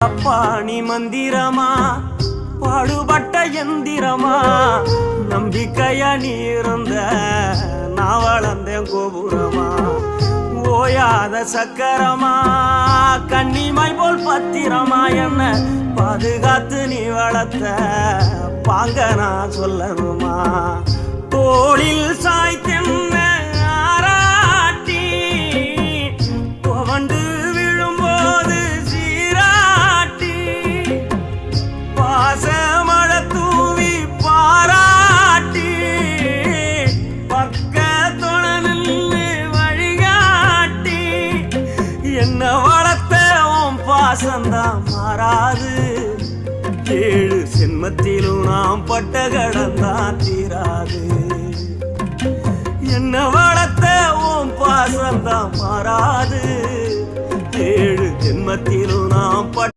பாணி மந்திரமா பாடுபட்ட எந்திரமா நம்பிக்கையா நீ இருந்த நான் வளர்ந்தேன் கோபுரமா ஓயாத சக்கரமா கன்னிமை போல் பத்திரமா என்ன பாதுகாத்து நீ வளர்த்த பாங்க நான் சொல்லணுமா தோளில் சாய்த்தென்ன ஆராட்டி துவண்டு விழும்போது சீராட்டி பாசமழ தூவி பாராட்டி பக்கத்தொட நின்று வழிகாட்டி என்ன வளர்த்த உன் பாசந்தான் மாறாது ஏழு சென்மத்திலும் நாம் பட்ட கடந்தான் தீராது என்ன வளர்த்த உன் பாசந்தான் மாறாது ஏழு ஜென்மத்திலும் நாம் பட்ட